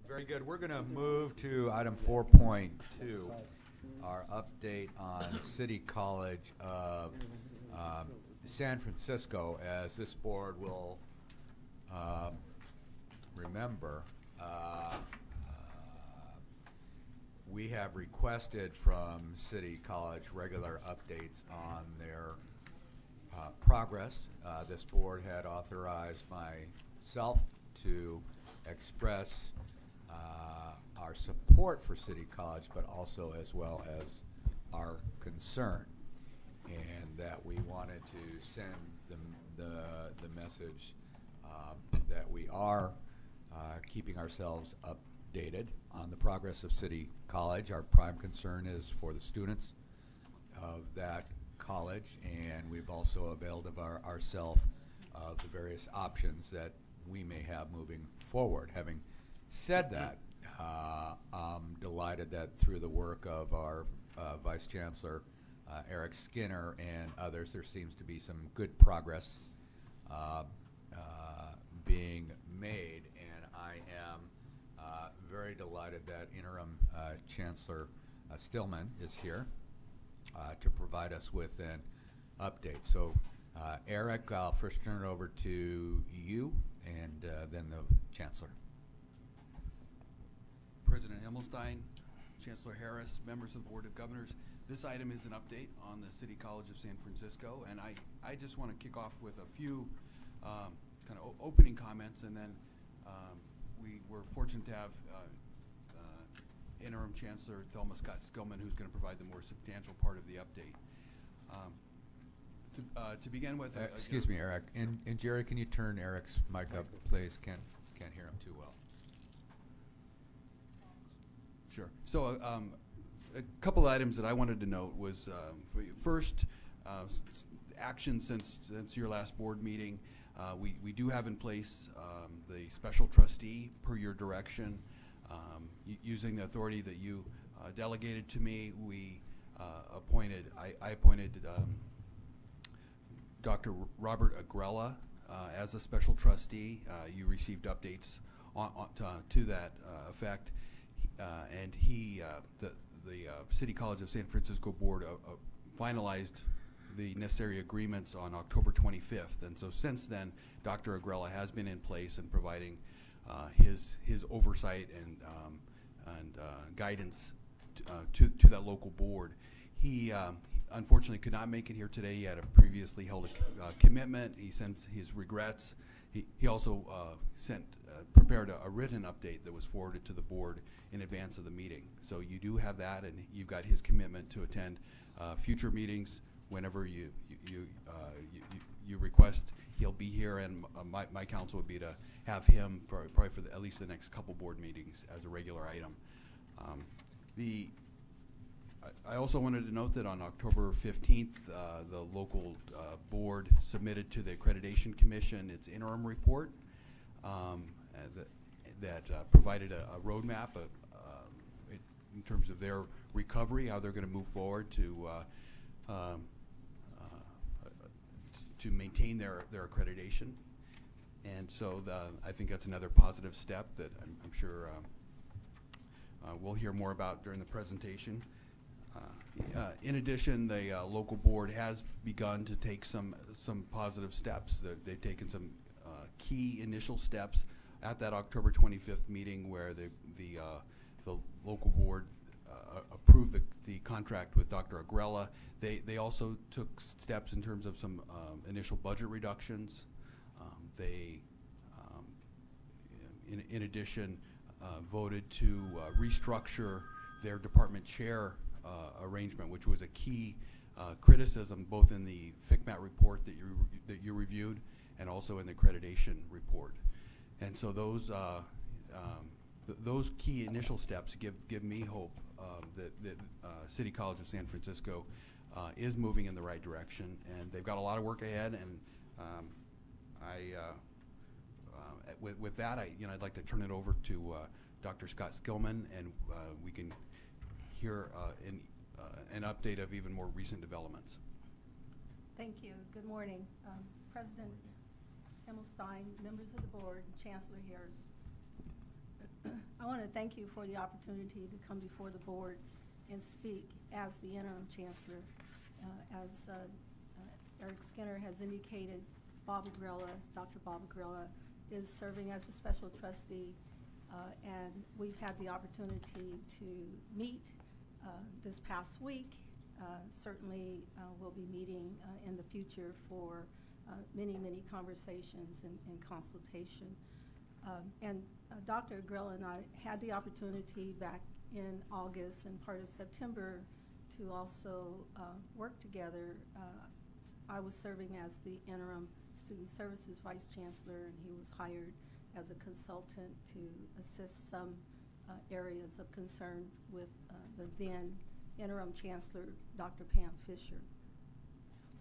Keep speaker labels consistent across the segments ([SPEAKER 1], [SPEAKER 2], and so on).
[SPEAKER 1] Very good. We're going to move to item 4.2, our update on City College of San Francisco. As this board will remember, we have requested from City College regular updates on their progress. This board had authorized myself to express our support for City College, but also as well as our concern, and that we wanted to send the message that we are keeping ourselves updated on the progress of City College. Our prime concern is for the students of that college, and we've also availed of ourselves of the various options that we may have moving forward. Having said that, I'm delighted that through the work of our Vice Chancellor, Eric Skinner, and others, there seems to be some good progress being made, and I am very delighted that Interim Chancellor Stillman is here to provide us with an update. So, Eric, I'll first turn it over to you, and then the Chancellor.
[SPEAKER 2] President Himmelstein, Chancellor Harris, members of the Board of Governors, this item is an update on the City College of San Francisco, and I just want to kick off with a few kind of opening comments, and then we were fortunate to have Interim Chancellor Thelma Scott Skillman, who's going to provide the more substantial part of the update. To begin with,
[SPEAKER 1] excuse me, Eric, and Jerry, can you turn Eric's mic up, please? Can't hear him too well.
[SPEAKER 2] Sure. So a couple of items that I wanted to note was first, action since your last board meeting. We do have in place the special trustee per your direction. Using the authority that you delegated to me, I appointed Dr. Robert Agrella as a special trustee. You received updates to that effect. And the City College of San Francisco Board finalized the necessary agreements on October 25th. And so since then, Dr. Agrella has been in place and providing his oversight and guidance to that local board. He unfortunately could not make it here today. He had a previously held a commitment. He sends his regrets. He also prepared a written update that was forwarded to the board in advance of the meeting. So you do have that, and you've got his commitment to attend future meetings whenever you request. He'll be here, and my counsel would be to have him probably for at least the next couple board meetings as a regular item. I also wanted to note that on October 15th, the local board submitted to the Accreditation Commission its interim report that provided a roadmap in terms of their recovery, how they're going to move forward to maintain their accreditation. And so I think that's another positive step that I'm sure we'll hear more about during the presentation. In addition, the local board has begun to take some positive steps. They've taken some key initial steps at that October 25th meeting, where the local board approved the contract with Dr. Agrella. They also took steps in terms of some initial budget reductions. In addition, voted to restructure their department chair arrangement, which was a key criticism both in the FCMAT report that you reviewed and also in the accreditation report. And so those key initial steps give me hope that City College of San Francisco is moving in the right direction, and they've got a lot of work ahead. And with that, I'd like to turn it over to Dr. Scott Skillman, and we can hear an update of even more recent developments.
[SPEAKER 3] Thank you. Good morning, President Himmelstein, members of the board, Chancellor Harris. I want to thank you for the opportunity to come before the board and speak as the interim chancellor. As Eric Skinner has indicated, Bob Agrella, Dr. Bob Agrella, is serving as a special trustee, and we've had the opportunity to meet this past week. Certainly, we'll be meeting in the future for many conversations and consultation. Dr. Agrella and I had the opportunity back in August and part of September to also work together. I was serving as the interim Student Services Vice Chancellor, and he was hired as a consultant to assist some areas of concern with the then interim Chancellor, Dr. Pam Fisher.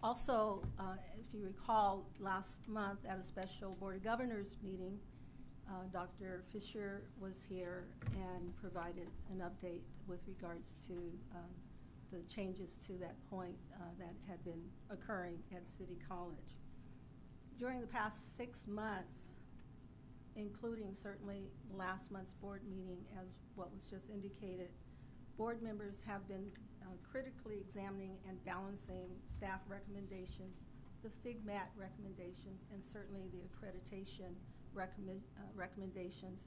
[SPEAKER 3] Also, if you recall, last month at a special Board of Governors meeting, Dr. Fisher was here and provided an update with regards to the changes to that point that had been occurring at City College. During the past 6 months, including certainly last month's board meeting, as what was just indicated, board members have been critically examining and balancing staff recommendations, the FIGMAT recommendations, and certainly the accreditation recommendations.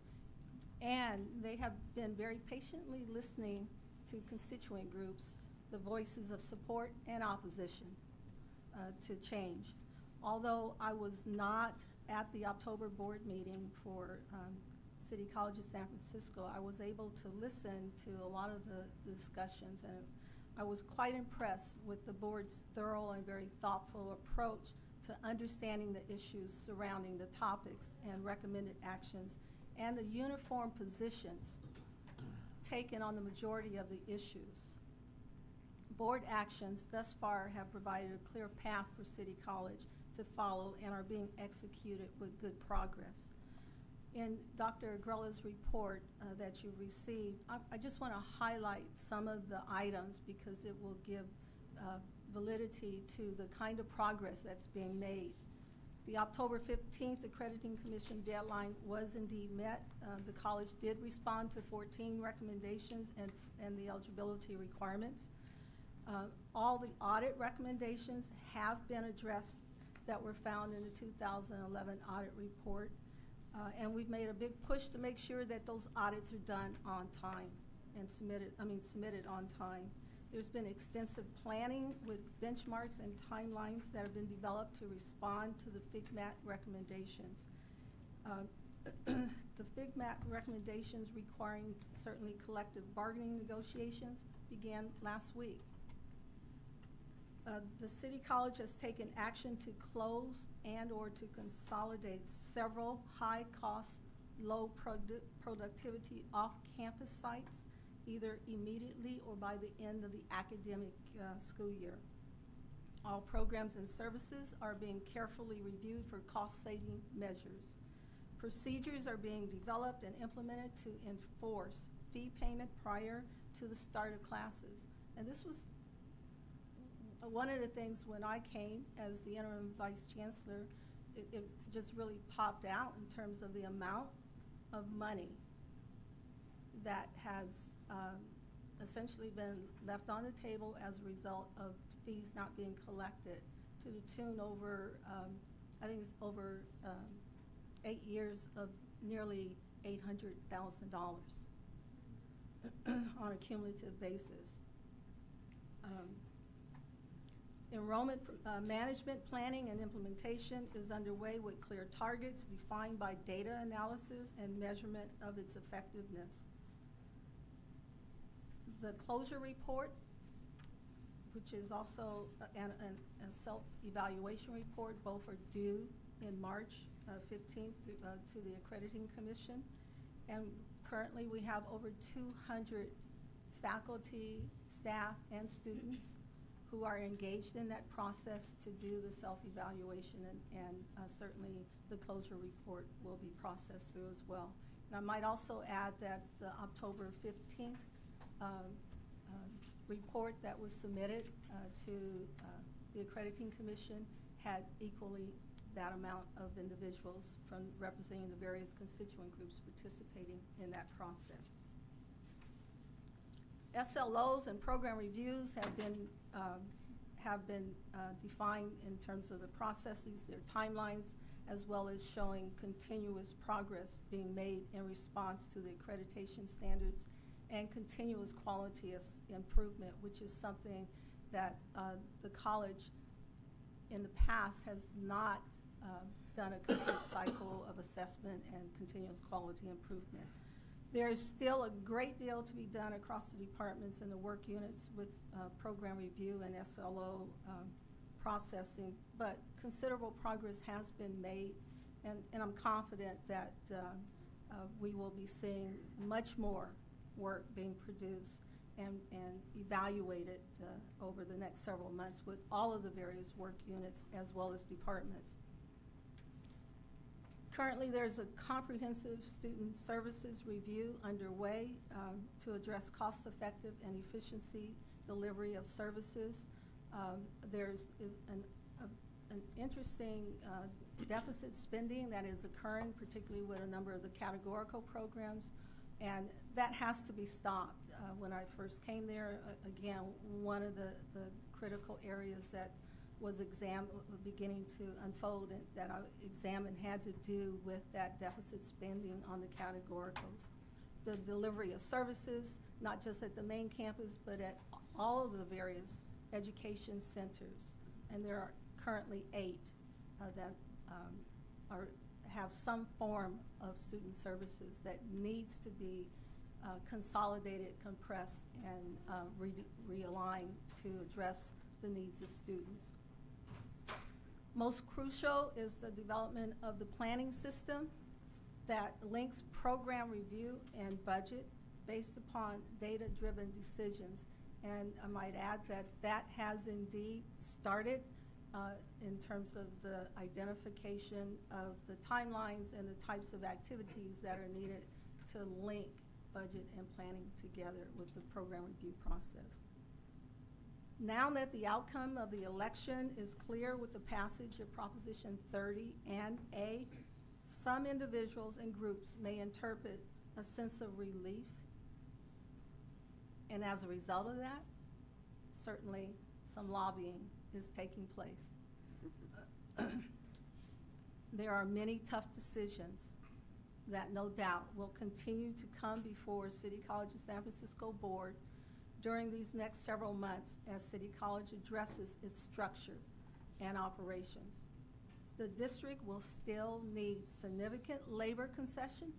[SPEAKER 3] And they have been very patiently listening to constituent groups, the voices of support and opposition to change. Although I was not at the October board meeting for City College of San Francisco, I was able to listen to a lot of the discussions, and I was quite impressed with the board's thorough and very thoughtful approach to understanding the issues surrounding the topics and recommended actions and the uniform positions taken on the majority of the issues. Board actions thus far have provided a clear path for City College to follow and are being executed with good progress. In Dr. Agrella's report that you received, I just want to highlight some of the items because it will give validity to the kind of progress that's being made. The October 15th Accrediting Commission deadline was indeed met. The college did respond to 14 recommendations and the eligibility requirements. All the audit recommendations have been addressed that were found in the 2011 audit report. And we've made a big push to make sure that those audits are done on time and submitted on time. There's been extensive planning with benchmarks and timelines that have been developed to respond to the FIGMAT recommendations. The FIGMAT recommendations requiring certainly collective bargaining negotiations began last week. The City College has taken action to close and or to consolidate several high-cost, low-productivity off-campus sites, either immediately or by the end of the academic school year. All programs and services are being carefully reviewed for cost-saving measures. Procedures are being developed and implemented to enforce fee payment prior to the start of classes. And this was one of the things when I came as the interim vice chancellor, it just really popped out in terms of the amount of money that has essentially been left on the table as a result of fees not being collected to the tune over, I think it's over 8 years of nearly $800,000 on a cumulative basis. Enrollment management planning and implementation is underway with clear targets defined by data analysis and measurement of its effectiveness. The closure report, which is also a self-evaluation report, both are due in March 15th to the Accrediting Commission. And currently we have over 200 faculty, staff, and students who are engaged in that process to do the self-evaluation, and certainly the closure report will be processed through as well. And I might also add that the October 15th report that was submitted to the Accrediting Commission had equally that amount of individuals from representing the various constituent groups participating in that process. SLOs and program reviews have been defined in terms of the processes, their timelines, as well as showing continuous progress being made in response to the accreditation standards and continuous quality improvement, which is something that the college in the past has not done a complete cycle of assessment and continuous quality improvement. There's still a great deal to be done across the departments and the work units with program review and SLO processing, but considerable progress has been made, and I'm confident that we will be seeing much more work being produced and evaluated over the next several months with all of the various work units as well as departments. Currently, there's a comprehensive student services review underway to address cost-effective and efficiency delivery of services. There's an interesting deficit spending that is occurring, particularly with a number of the categorical programs, and that has to be stopped. When I first came there, again, one of the critical areas that was beginning to unfold and that I examined had to do with that deficit spending on the categoricals. The delivery of services, not just at the main campus, but at all of the various education centers. And there are currently 8 that have some form of student services that needs to be consolidated, compressed, and realigned to address the needs of students. Most crucial is the development of the planning system that links program review and budget based upon data-driven decisions. And I might add that that has indeed started in terms of the identification of the timelines and the types of activities that are needed to link budget and planning together with the program review process. Now that the outcome of the election is clear with the passage of Proposition 30 and A, some individuals and groups may interpret a sense of relief. And as a result of that, certainly some lobbying is taking place. There are many tough decisions that no doubt will continue to come before City College of San Francisco Board during these next several months as City College addresses its structure and operations. The district will still need significant labor concessions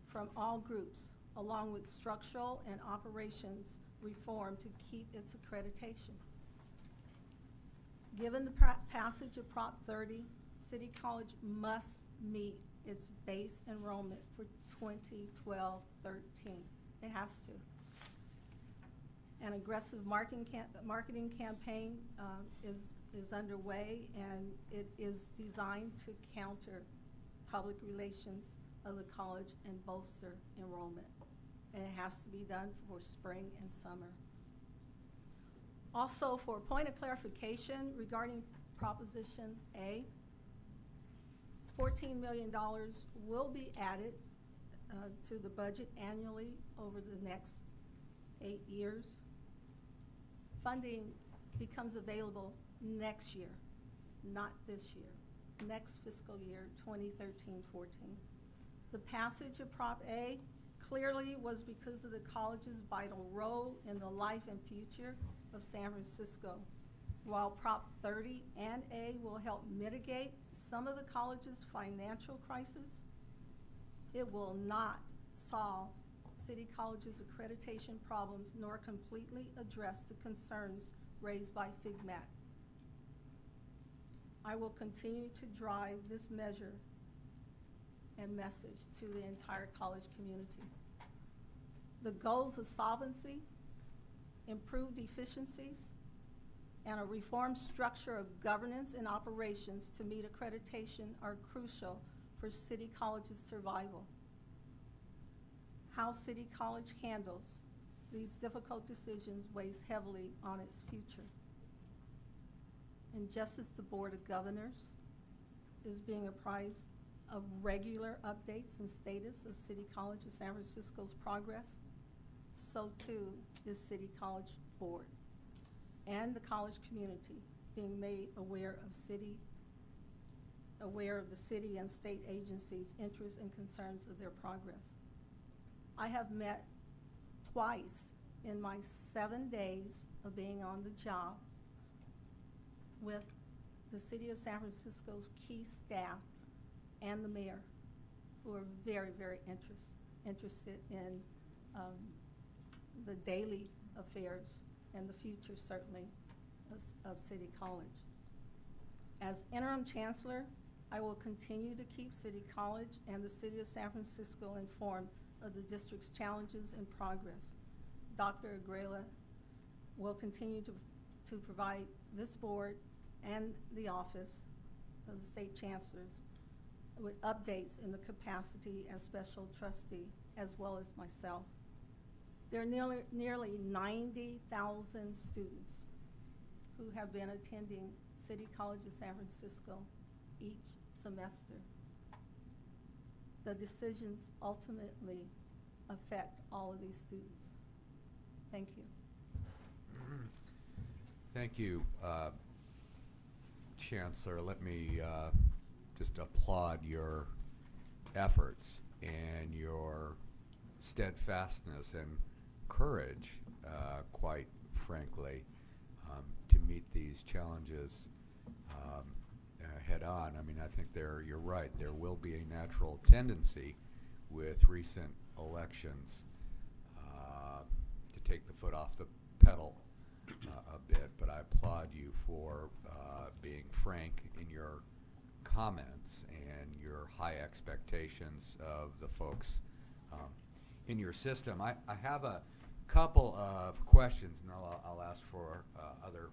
[SPEAKER 3] from all groups, along with structural and operations reform to keep its accreditation. Given the passage of Prop 30, City College must meet its base enrollment for 2012-13. It has to. An aggressive marketing campaign is underway, and it is designed to counter public relations of the college and bolster enrollment. And it has to be done for spring and summer. Also, for a point of clarification regarding Proposition A, $14 million will be added to the budget annually over the next 8 years. Funding becomes available next year, not this year, next fiscal year, 2013-14. The passage of Prop A clearly was because of the college's vital role in the life and future of San Francisco. While Prop 30 and A will help mitigate some of the college's financial crisis, it will not solve City College's accreditation problems nor completely address the concerns raised by FIGMAT. I will continue to drive this measure and message to the entire college community. The goals of solvency, improved efficiencies, and a reformed structure of governance and operations to meet accreditation are crucial for City College's survival. How City College handles these difficult decisions weighs heavily on its future. And just as the Board of Governors is being apprised of regular updates and status of City College of San Francisco's progress. So too is City College Board and the college community being made aware of the city and state agencies' interests and concerns of their progress. I have met twice in my 7 days of being on the job with the City of San Francisco's key staff and the mayor, who are very, very interested in the daily affairs and the future, certainly, of City College. As interim chancellor, I will continue to keep City College and the City of San Francisco informed of the district's challenges and progress. Dr. Agrela will continue to provide this board and the office of the state chancellors with updates in the capacity as special trustee, as well as myself. There are nearly 90,000 students who have been attending City College of San Francisco each semester. The decisions ultimately affect all of these students. Thank you.
[SPEAKER 1] Thank you, Chancellor. Let me just applaud your efforts and your steadfastness and courage, quite frankly, to meet these challenges head on. I mean, I think you're right. There will be a natural tendency with recent elections to take the foot off the pedal a bit, but I applaud you for being frank in your comments and your high expectations of the folks in your system. I have a couple of questions, and I'll ask for other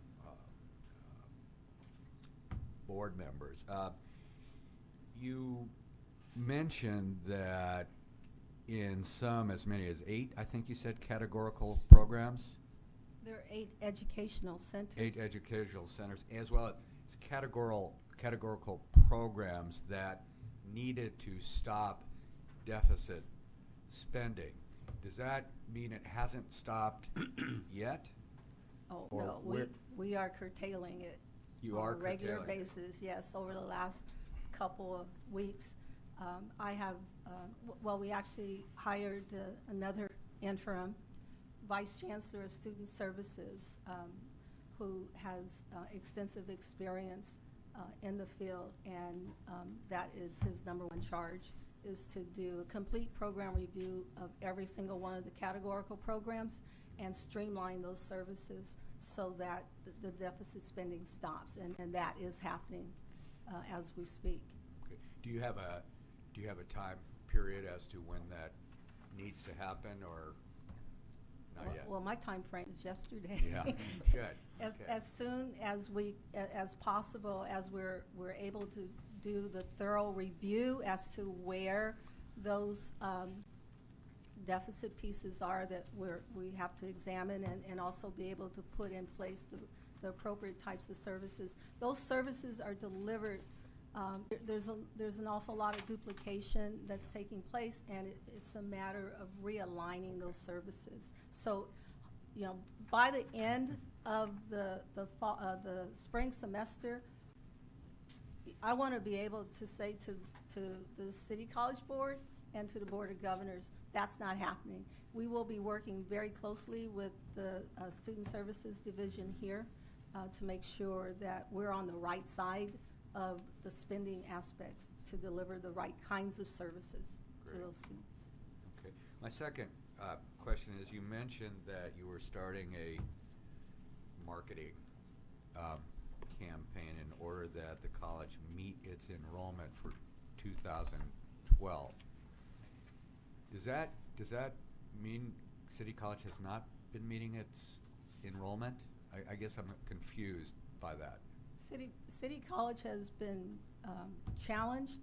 [SPEAKER 1] board members. You mentioned that in some, as many as 8, I think you said, categorical programs?
[SPEAKER 3] There are 8 educational centers.
[SPEAKER 1] 8 educational centers, as well as categorical programs that needed to stop deficit spending. Does that mean it hasn't stopped yet?
[SPEAKER 3] Oh,
[SPEAKER 1] Or
[SPEAKER 3] no,
[SPEAKER 1] where-
[SPEAKER 3] we are curtailing it.
[SPEAKER 1] You
[SPEAKER 3] on
[SPEAKER 1] are
[SPEAKER 3] a regular
[SPEAKER 1] curtailing it.
[SPEAKER 3] basis, yes, over the last couple of weeks. I have, well, we actually hired another interim vice chancellor of student services who has extensive experience in the field, and that is his #1 charge, is to do a complete program review of every single one of the categorical programs and streamline those services so that the deficit spending stops, and that is happening as we speak.
[SPEAKER 1] Okay. Do you have a time period as to when that needs to happen, or not yet?
[SPEAKER 3] Well, my time frame is yesterday.
[SPEAKER 1] Yeah, good. Okay.
[SPEAKER 3] As soon as as possible, as we're able to do the thorough review as to where those deficit pieces are that we have to examine, and also be able to put in place the appropriate types of services. Those services are delivered. There's an awful lot of duplication that's taking place, and it's a matter of realigning those services. So, you know, by the end of the spring semester, I want to be able to say to the City College Board and to the Board of Governors, that's not happening. We will be working very closely with the Student Services Division here to make sure that we're on the right side of the spending aspects to deliver the right kinds of services to
[SPEAKER 1] Great.
[SPEAKER 3] those students.
[SPEAKER 1] Okay. My second question is, you mentioned that you were starting a marketing campaign in order that the college meet its enrollment for 2012. Does that mean City College has not been meeting its enrollment? I guess I'm confused by that.
[SPEAKER 3] City College has been challenged,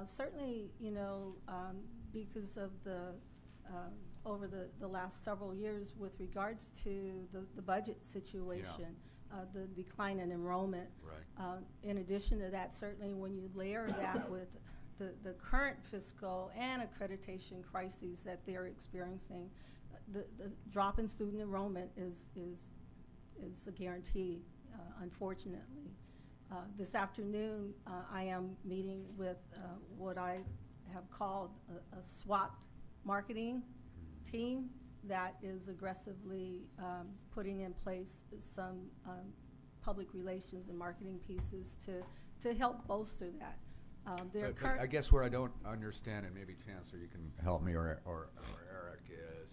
[SPEAKER 3] certainly, you know, because of over the last several years with regards to the budget situation. the decline in enrollment.
[SPEAKER 1] Right.
[SPEAKER 3] In addition to that, certainly when you layer that with the current fiscal and accreditation crises that they're experiencing, the drop in student enrollment is a guarantee, unfortunately. This afternoon, I am meeting with what I have called a SWAT marketing team that is aggressively putting in place some public relations and marketing pieces to help bolster that.
[SPEAKER 1] But I guess where I don't understand, and maybe Chancellor, you can help me, or Eric, is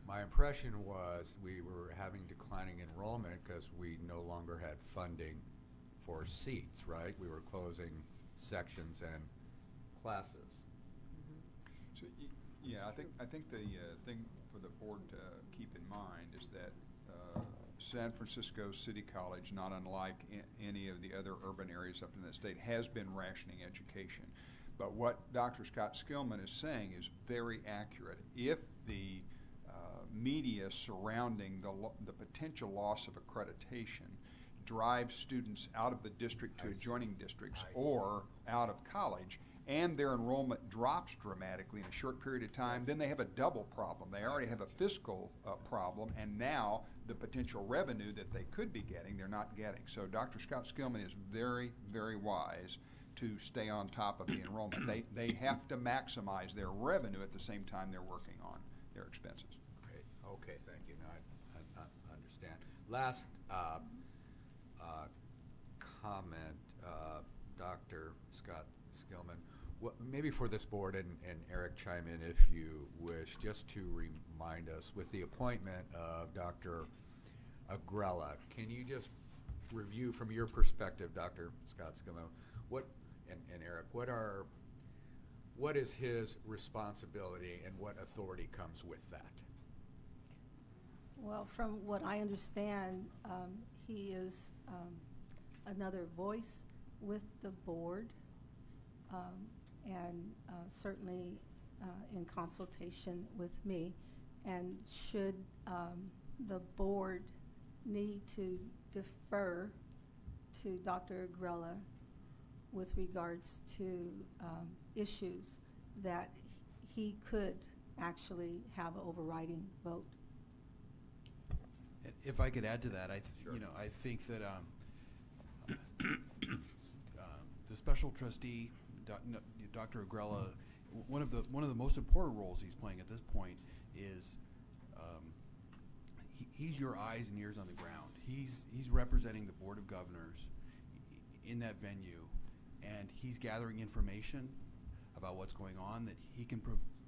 [SPEAKER 1] my impression was we were having declining enrollment because we no longer had funding for seats, right? We were closing sections and classes.
[SPEAKER 4] So, yeah, I think the thing for the board to keep in mind is that San Francisco City College, not unlike any of the other urban areas up in the state, has been rationing education. But what Dr. Scott Skillman is saying is very accurate. If the media surrounding the potential loss of accreditation drives students out of the district to adjoining districts or out of college, and their enrollment drops dramatically in a short period of time, then they have a double problem. They already have a fiscal problem, and now the potential revenue that they could be getting, they're not getting. So Dr. Scott Skillman is very, very wise to stay on top of the enrollment. They have to maximize their revenue at the same time they're working on their expenses.
[SPEAKER 1] Great. Okay, thank you. Now I understand. Last comment, Dr. Scott Skillman. Maybe for this board, and Eric, chime in if you wish, just to remind us, with the appointment of Dr. Agrella, can you just review from your perspective, Dr. Scott Skillman, and Eric, what is his responsibility and what authority comes with that?
[SPEAKER 3] Well, from what I understand, he is another voice with the board, and certainly in consultation with me. And should the board need to defer to Dr. Agrella with regards to issues, that he could actually have an overriding vote.
[SPEAKER 2] If I could add to that, I think that the special trustee, Dr. Agrella, one of the most important roles he's playing at this point is he's your eyes and ears on the ground. He's representing the Board of Governors in that venue, and he's gathering information about what's going on that he can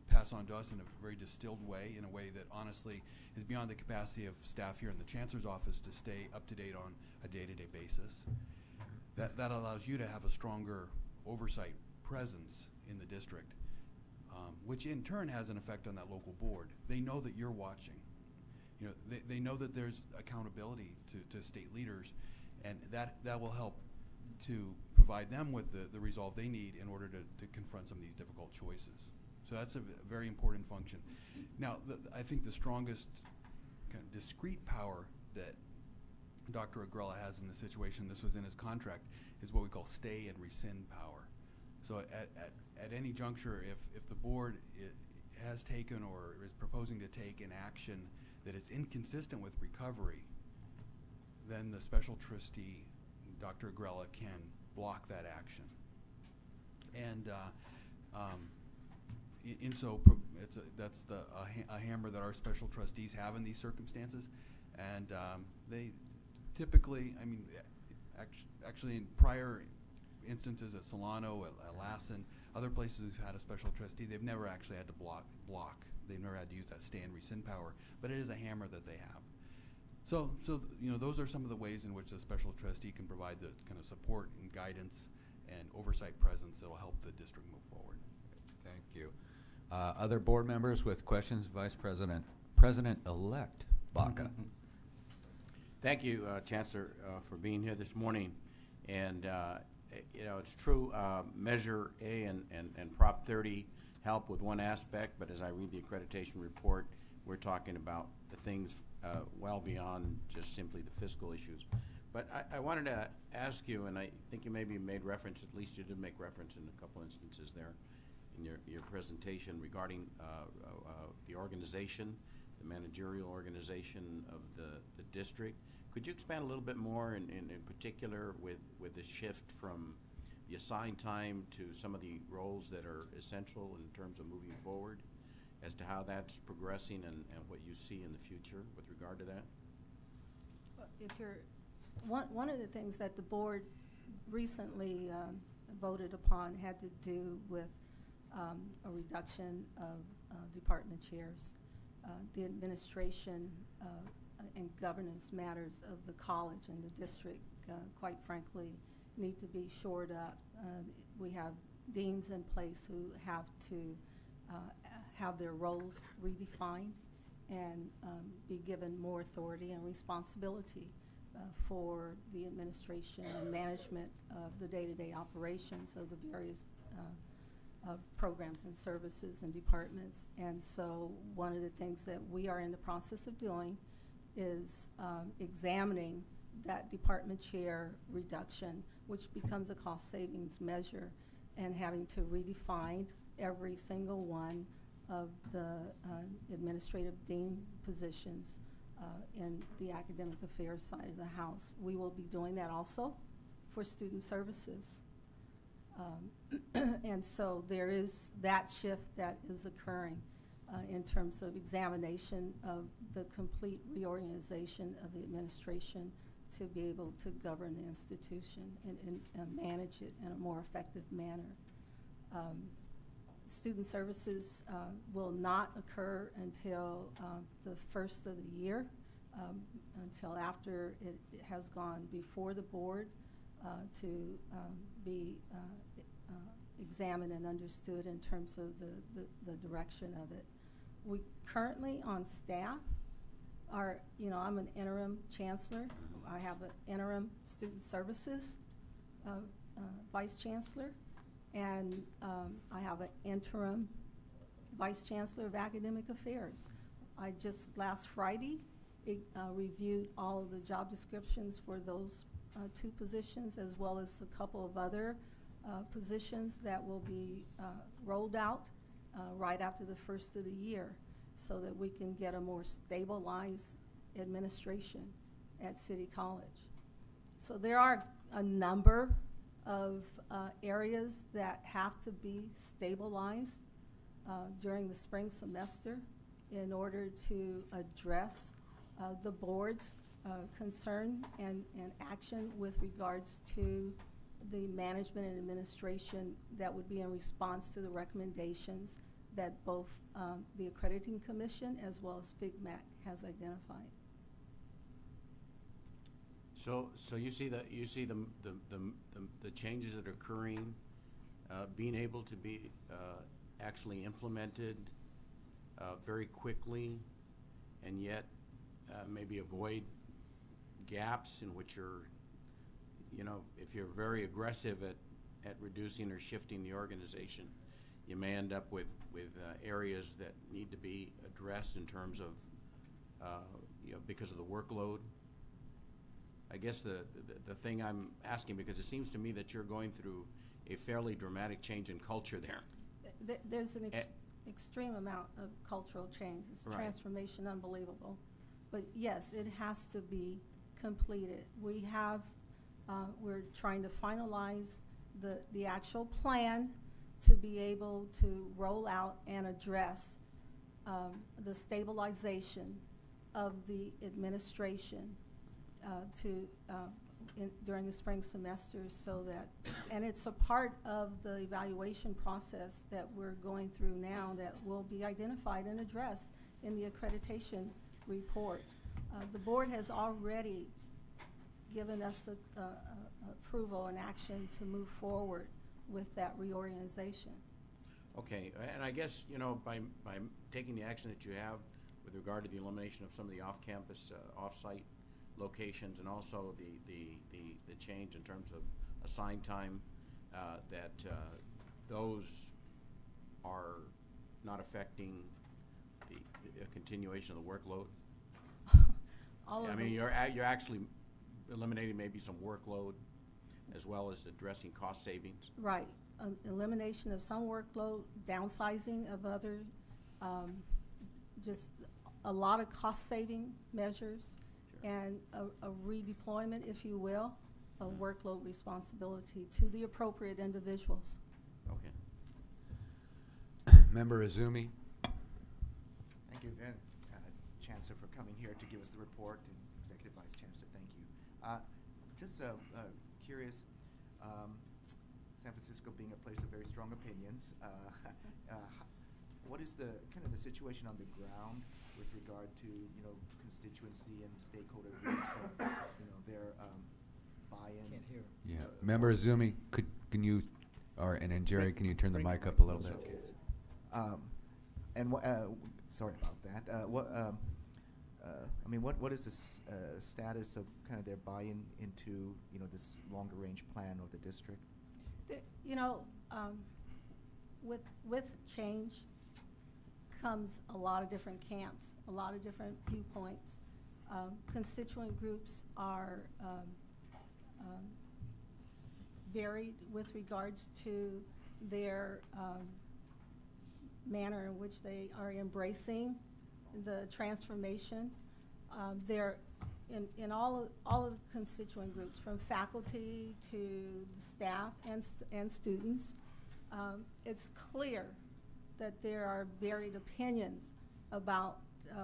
[SPEAKER 2] pass on to us in a very distilled way, in a way that honestly is beyond the capacity of staff here in the Chancellor's office to stay up to date on a day-to-day basis. That allows you to have a stronger oversight presence in the district, which in turn has an effect on that local board. They know that you're watching. You know, they know that there's accountability to state leaders, and that will help to provide them with the resolve they need in order to confront some of these difficult choices. So that's a very important function. Now, I think the strongest kind of discrete power that Dr. Agrella has in this situation, this was in his contract, is what we call stay and rescind power. So at any juncture, if the board has taken or is proposing to take an action that is inconsistent with recovery, then the special trustee, Dr. Agrella, can block that action. And that's a hammer that our special trustees have in these circumstances, and they typically, I mean, actually in prior instances at Solano, at Lassen, other places we've had a special trustee, they've never actually had to block. They've never had to use that stay and rescind power, but it is a hammer that they have. So you know, those are some of the ways in which the special trustee can provide the kind of support and guidance and oversight presence that will help the district move forward.
[SPEAKER 1] Thank you. Other board members with questions? President-elect Baca.
[SPEAKER 5] Thank you, Chancellor, for being here this morning. And you know, it's true, Measure A and Prop 30 help with one aspect, but as I read the accreditation report, we're talking about the things well beyond just simply the fiscal issues. But I wanted to ask you, and I think you maybe made reference, at least you did make reference in a couple instances there in your presentation regarding the organization, the managerial organization of the district. Could you expand a little bit more in particular with the shift from the assigned time to some of the roles that are essential in terms of moving forward, as to how that's progressing and what you see in the future with regard to that?
[SPEAKER 3] If you're, one of the things that the board recently voted upon had to do with a reduction of department chairs. The administration and governance matters of the college and the district, quite frankly, need to be shored up. We have deans in place who have to have their roles redefined and be given more authority and responsibility for the administration and management of the day-to-day operations of the various programs and services and departments. And so one of the things that we are in the process of doing is examining that department chair reduction, which becomes a cost savings measure, and having to redefine every single one of the administrative dean positions in the academic affairs side of the house. We will be doing that also for student services. And so there is that shift that is occurring in terms of examination of the complete reorganization of the administration to be able to govern the institution and manage it in a more effective manner. Student services will not occur until the first of the year, until after it has gone before the board to be examined and understood in terms of the direction of it. We currently on staff are, I'm an interim chancellor. I have an interim student services vice chancellor, and I have an interim vice chancellor of academic affairs. I just last Friday reviewed all of the job descriptions for those two positions, as well as a couple of other positions that will be rolled out right after the first of the year, so that we can get a more stabilized administration at City College. So there are a number of areas that have to be stabilized during the spring semester in order to address the board's concern and action with regards to the management and administration that would be in response to the recommendations that both the Accrediting Commission as well as FIGMAC has identified.
[SPEAKER 5] So you see the changes that are occurring being able to be actually implemented very quickly, and yet maybe avoid gaps in which you're, if you're very aggressive at reducing or shifting the organization, you may end up with areas that need to be addressed in terms of, because of the workload. I guess the thing I'm asking, because it seems to me that you're going through a fairly dramatic change in culture there.
[SPEAKER 3] There's an extreme amount of cultural change. It's
[SPEAKER 5] right.
[SPEAKER 3] Transformation unbelievable. But yes, it has to be completed. We have, we're trying to finalize the actual plan to be able to roll out and address the stabilization of the administration during the spring semester, so that, and it's a part of the evaluation process that we're going through now that will be identified and addressed in the accreditation report. The board has already given us approval and action to move forward with that reorganization.
[SPEAKER 5] Okay, and I guess, by taking the action that you have with regard to the elimination of some of the off-campus, off-site locations, and also the change in terms of assigned time, that those are not affecting a continuation of the workload?
[SPEAKER 3] All of
[SPEAKER 5] I
[SPEAKER 3] the-
[SPEAKER 5] mean, you're actually eliminating maybe some workload as well as addressing cost savings?
[SPEAKER 3] Right, elimination of some workload, downsizing of other, just a lot of cost-saving measures,
[SPEAKER 5] Sure.
[SPEAKER 3] and a redeployment, if you will, of workload responsibility to the appropriate individuals.
[SPEAKER 5] Okay.
[SPEAKER 1] Member Izumi?
[SPEAKER 6] Thank you again, Chancellor, for coming here to give us the report, and Executive Vice Chancellor, thank you. Just curious, San Francisco being a place of very strong opinions, what is the kind of the situation on the ground with regard to, you know, constituency and stakeholder groups and, you know, their buy-in?
[SPEAKER 7] Can't hear.
[SPEAKER 1] Yeah. Member Izumi, can you, and then Jerry, can you turn the
[SPEAKER 7] Bring
[SPEAKER 1] mic
[SPEAKER 7] your
[SPEAKER 1] up a
[SPEAKER 7] mic
[SPEAKER 1] little bit?
[SPEAKER 7] closer.
[SPEAKER 6] And sorry about that. I mean, what is the status of kind of their buy-in into, you know, this longer-range plan of the district?
[SPEAKER 3] You know, with change comes a lot of different camps, a lot of different viewpoints. Constituent groups are varied with regards to their manner in which they are embracing the transformation. They're in all of the constituent groups, from faculty to the staff and students. It's clear that there are varied opinions about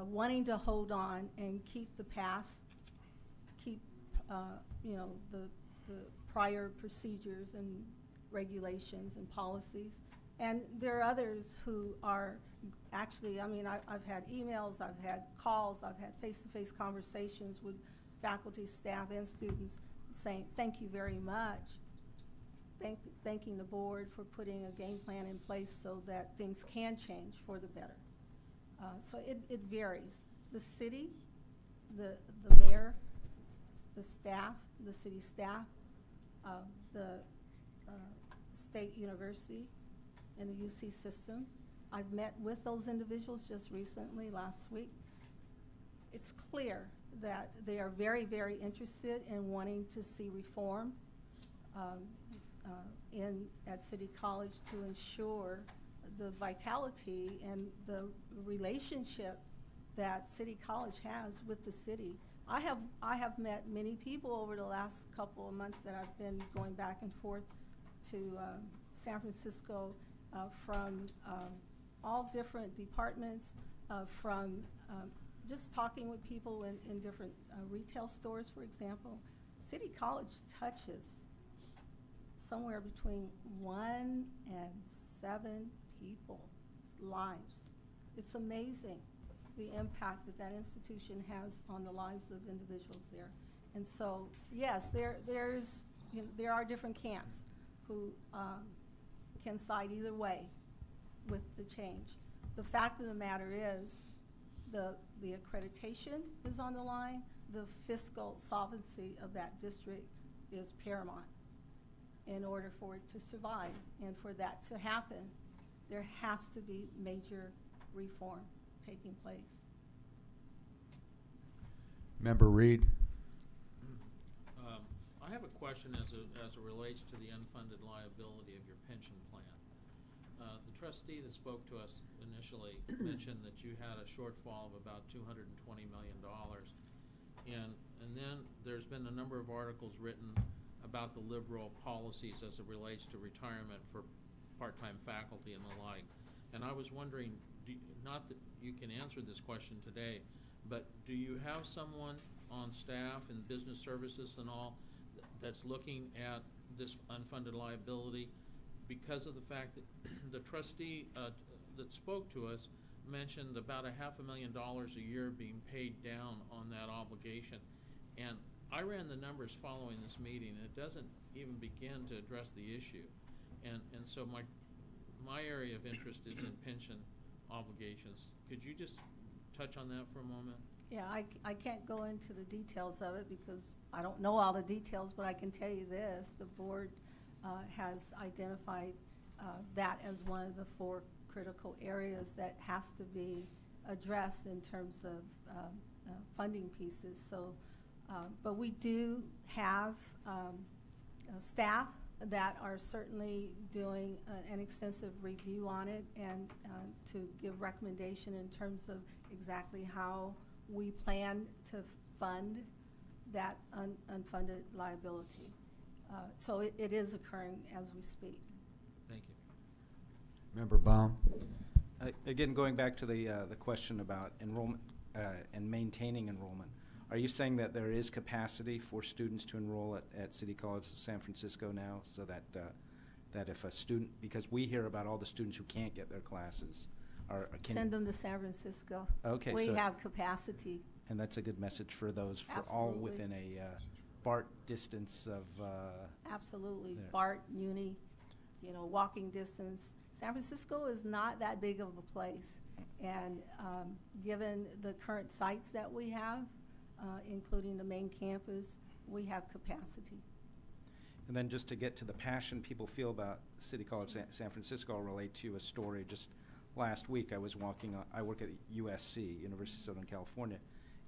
[SPEAKER 3] wanting to hold on and keep the past, keep you know, the prior procedures and regulations and policies. And there are others who are actually, I mean, I've had emails, I've had calls, I've had face-to-face conversations with faculty, staff, and students saying, thank you very much. Thanking the board for putting a game plan in place so that things can change for the better. So it varies. The city, the mayor, the staff, the city staff, the state university, and the UC system. I've met with those individuals just recently, last week. It's clear that they are very, very interested in wanting to see reform at City College to ensure the vitality and the relationship that City College has with the city. I have met many people over the last couple of months that I've been going back and forth to San Francisco from all different departments, from just talking with people in different retail stores, for example. City College touches somewhere between 1 and 7 people's lives. It's amazing the impact that that institution has on the lives of individuals there. And so, yes, there's you know, there are different camps who can side either way with the change. The fact of the matter is the accreditation is on the line. The fiscal solvency of that district is paramount in order for it to survive. And for that to happen, there has to be major reform taking place.
[SPEAKER 1] Member Reed?
[SPEAKER 7] I have a question as it relates to the unfunded liability of your pension plan. The trustee that spoke to us initially mentioned that you had a shortfall of about $220 million. And then there's been a number of articles written about the liberal policies as it relates to retirement for part-time faculty and the like. And I was wondering, not that you can answer this question today, but do you have someone on staff in business services and all that's looking at this unfunded liability? Because of the fact that the trustee that spoke to us mentioned about $500,000 a year being paid down on that obligation. And I ran the numbers following this meeting, and it doesn't even begin to address the issue. And so my area of interest is in pension obligations. Could you just touch on that for a moment?
[SPEAKER 3] Yeah, I can't go into the details of it because I don't know all the details, but I can tell you this. The board has identified that as one of the 4 critical areas that has to be addressed in terms of funding pieces. So, but we do have staff that are certainly doing an extensive review on it and to give recommendation in terms of exactly how we plan to fund that unfunded liability. So it is occurring as we speak.
[SPEAKER 7] Thank you.
[SPEAKER 1] Member Baum?
[SPEAKER 8] Again, going back to the question about enrollment and maintaining enrollment, are you saying that there is capacity for students to enroll at City College of San Francisco now, so that that if a student, because we hear about all the students who can't get their classes,
[SPEAKER 3] Send them to San Francisco.
[SPEAKER 8] Okay,
[SPEAKER 3] We
[SPEAKER 8] so-
[SPEAKER 3] have capacity.
[SPEAKER 8] and that's a good message for those, for all
[SPEAKER 3] Absolutely.
[SPEAKER 8] within a BART distance of,
[SPEAKER 3] Absolutely.
[SPEAKER 8] There.
[SPEAKER 3] BART, Uni, walking distance. San Francisco is not that big of a place. And given the current sites that we have, including the main campus, we have capacity.
[SPEAKER 8] and then just to get to the passion people feel about City College San Francisco, I'll relate to you a story. Just last week, I was walking, I work at USC, University of Southern California,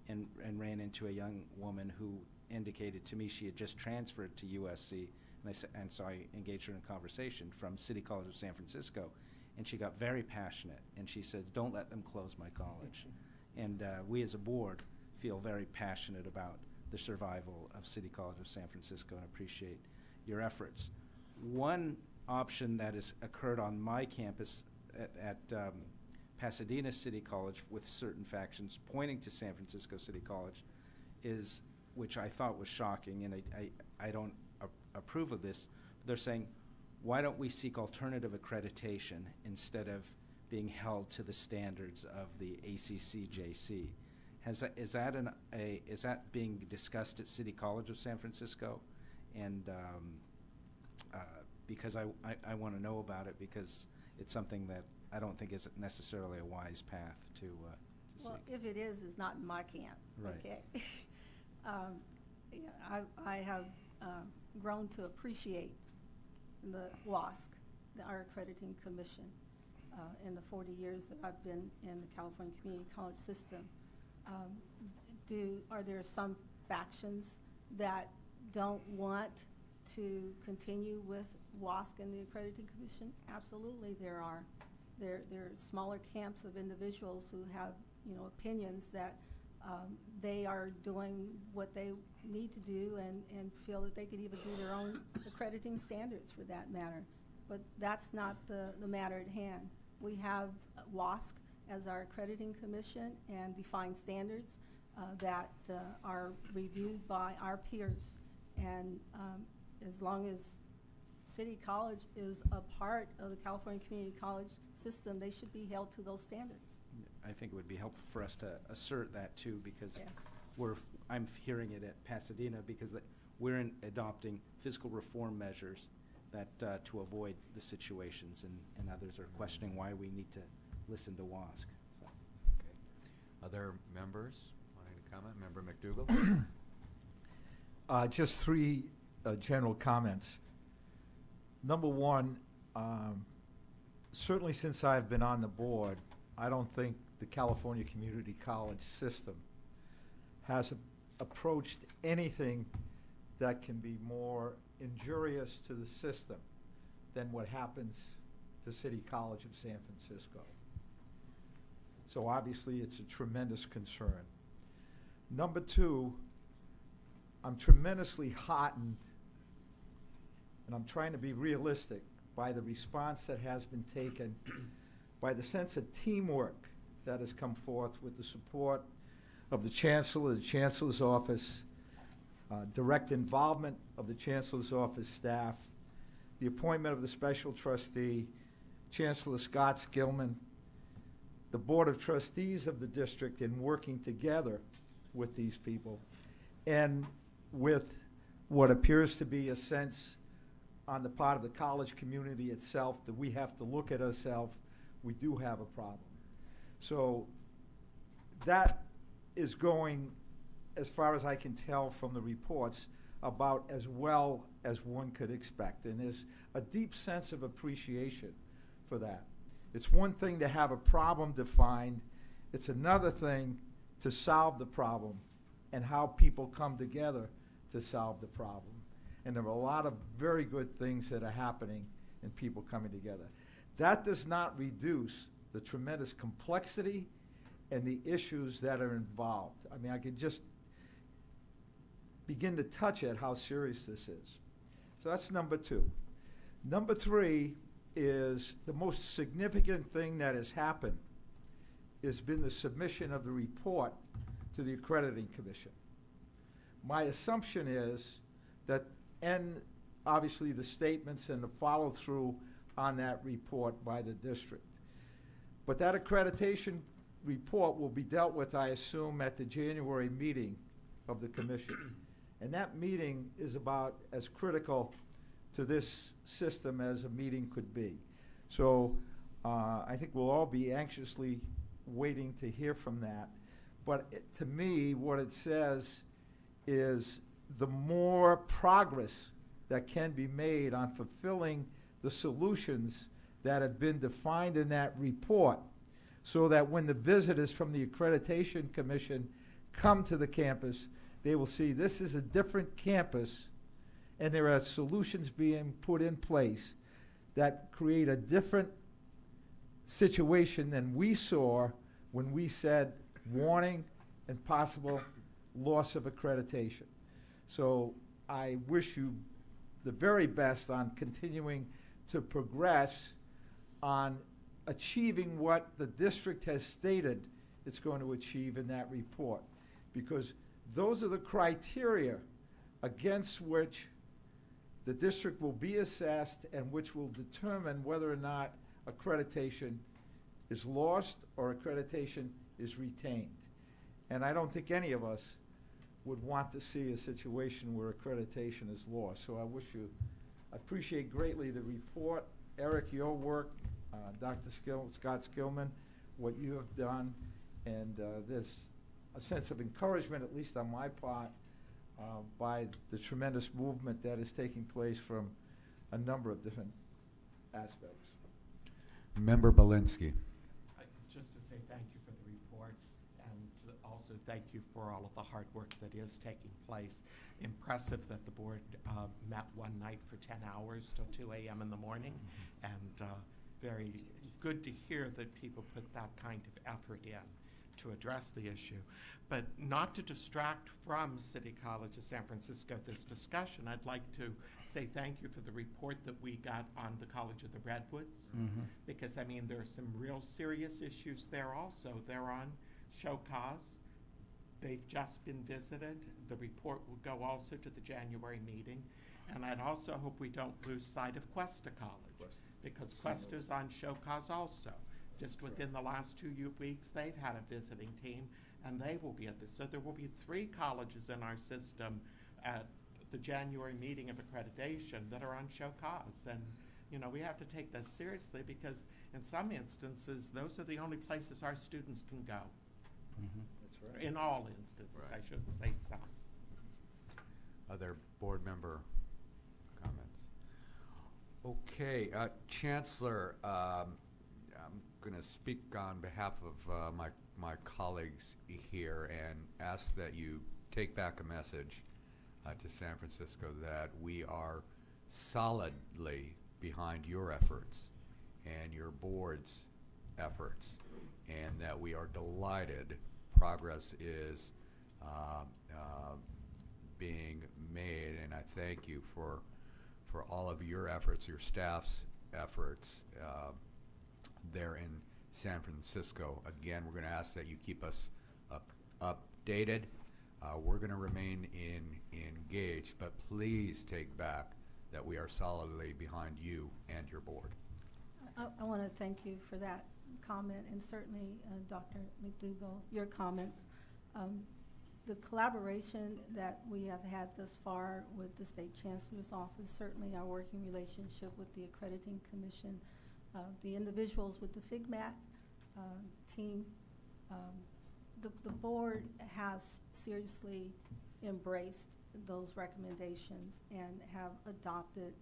[SPEAKER 8] and ran into a young woman who indicated to me she had just transferred to USC, and so I engaged her in a conversation from City College of San Francisco, and she got very passionate, and she says, "Don't let them close my college." And we as a board feel very passionate about the survival of City College of San Francisco and appreciate your efforts. One option that has occurred on my campus at Pasadena City College with certain factions pointing to San Francisco City College is, which I thought was shocking, and I don't approve of this, but they're saying, why don't we seek alternative accreditation instead of being held to the standards of the ACCJC? Is that being discussed at City College of San Francisco? And because I want to know about it, because it's something that I don't think is necessarily a wise path to
[SPEAKER 3] Well,
[SPEAKER 8] seek.
[SPEAKER 3] if it is, it's not in my camp,
[SPEAKER 8] Right.
[SPEAKER 3] okay? I have grown to appreciate the WASC, our accrediting commission, in the 40 years that I've been in the California Community College system. Are there some factions that don't want to continue with WASC and the accrediting commission? Absolutely, there are. There are smaller camps of individuals who have, opinions that they are doing what they need to do and feel that they could even do their own accrediting standards for that matter. But that's not the matter at hand. We have WASC as our accrediting commission and defined standards that are reviewed by our peers. And as long as City College is a part of the California Community College system, they should be held to those standards.
[SPEAKER 8] I think it would be helpful for us to assert that too, because
[SPEAKER 3] Yes.
[SPEAKER 8] I'm hearing it at Pasadena, because we're adopting fiscal reform measures that to avoid the situations, and others are questioning why we need to listen to WASC. So.
[SPEAKER 1] Okay. Other members wanting to comment? Member McDougall?
[SPEAKER 9] Just three general comments. Number one, certainly since I've been on the board, I don't think the California Community College system has approached anything that can be more injurious to the system than what happens to City College of San Francisco. So obviously it's a tremendous concern. Number two, I'm tremendously heartened, and I'm trying to be realistic, by the response that has been taken, by the sense of teamwork that has come forth with the support of the Chancellor, the Chancellor's office, direct involvement of the Chancellor's office staff, the appointment of the special trustee, Chancellor Scott Skillman, the Board of Trustees of the district in working together with these people, and with what appears to be a sense on the part of the college community itself that we have to look at ourselves, we do have a problem. So that is going, as far as I can tell from the reports, about as well as one could expect. And there's a deep sense of appreciation for that. It's one thing to have a problem defined It's another thing to solve the problem and how people come together to solve the problem. And there are a lot of very good things that are happening in people coming together. That does not reduce the tremendous complexity and the issues that are involved. I mean, I could just begin to touch at how serious this is. So that's number two. Number three is the most significant thing that has happened has been the submission of the report to the Accrediting Commission. My assumption is that, and obviously the statements and the follow-through on that report by the district. But that accreditation report will be dealt with, I assume, at the January meeting of the commission. And that meeting is about as critical to this system as a meeting could be. So I think we'll all be anxiously waiting to hear from that. But to me, what it says is the more progress that can be made on fulfilling the solutions that have been defined in that report, so that when the visitors from the Accreditation Commission come to the campus, they will see this is a different campus and there are solutions being put in place that create a different situation than we saw when we said warning and possible loss of accreditation. So I wish you the very best on continuing to progress on achieving what the district has stated it's going to achieve in that report, because those are the criteria against which the district will be assessed and which will determine whether or not accreditation is lost or accreditation is retained. And I don't think any of us would want to see a situation where accreditation is lost. So I appreciate greatly the report. Eric, your work, Dr. Scott Skillman, what you have done, and there's a sense of encouragement, at least on my part, by the tremendous movement that is taking place from a number of different aspects.
[SPEAKER 1] Member Belinsky.
[SPEAKER 10] Just to say thank you for the report, and to also thank you for all of the hard work that is taking place. Impressive that the board met one night for 10 hours till 2 a.m. in the morning, and very good to hear that people put that kind of effort in to address the issue. But not to distract from City College of San Francisco this discussion, I'd like to say thank you for the report that we got on the College of the Redwoods, because I mean there are some real serious issues there also. They're on show cause. They've just been visited. The report will go also to the January meeting. And I'd also hope we don't lose sight of Cuesta College, because Cuesta's on show cause also. Just within the last 2 weeks, they've had a visiting team, and they will be at this. So there will be 3 colleges in our system at the January meeting of accreditation that are on show cause. And, you know, we have to take that seriously, because in some instances, those are the only places our students can go.
[SPEAKER 9] That's right.
[SPEAKER 10] In all instances,
[SPEAKER 1] Right.
[SPEAKER 10] I shouldn't say some.
[SPEAKER 1] Other board member comments? Okay, Chancellor, I'm going to speak on behalf of my colleagues here and ask that you take back a message to San Francisco that we are solidly behind your efforts and your board's efforts, and that we are delighted progress is being made, and I thank you for all of your efforts, your staff's efforts there in San Francisco. Again, we're going to ask that you keep us updated. We're going to remain engaged, but please take back that we are solidly behind you and your board.
[SPEAKER 3] I want to thank you for that comment, and certainly Dr. McDougall, your comments. The collaboration that we have had thus far with the State Chancellor's Office, certainly our working relationship with the Accrediting Commission, the individuals with the FIGMAT team, the board has seriously embraced those recommendations and have adopted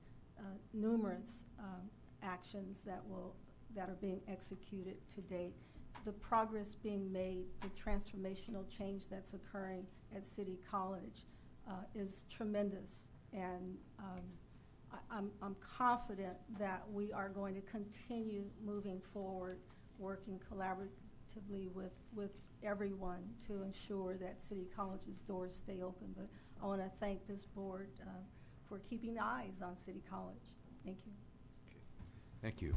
[SPEAKER 3] numerous actions that are being executed to date. the progress being made, the transformational change that's occurring at City College is tremendous. And I'm confident that we are going to continue moving forward, working collaboratively with everyone to ensure that City College's doors stay open. But I want to thank this board for keeping eyes on City College. Thank you.
[SPEAKER 1] Thank you.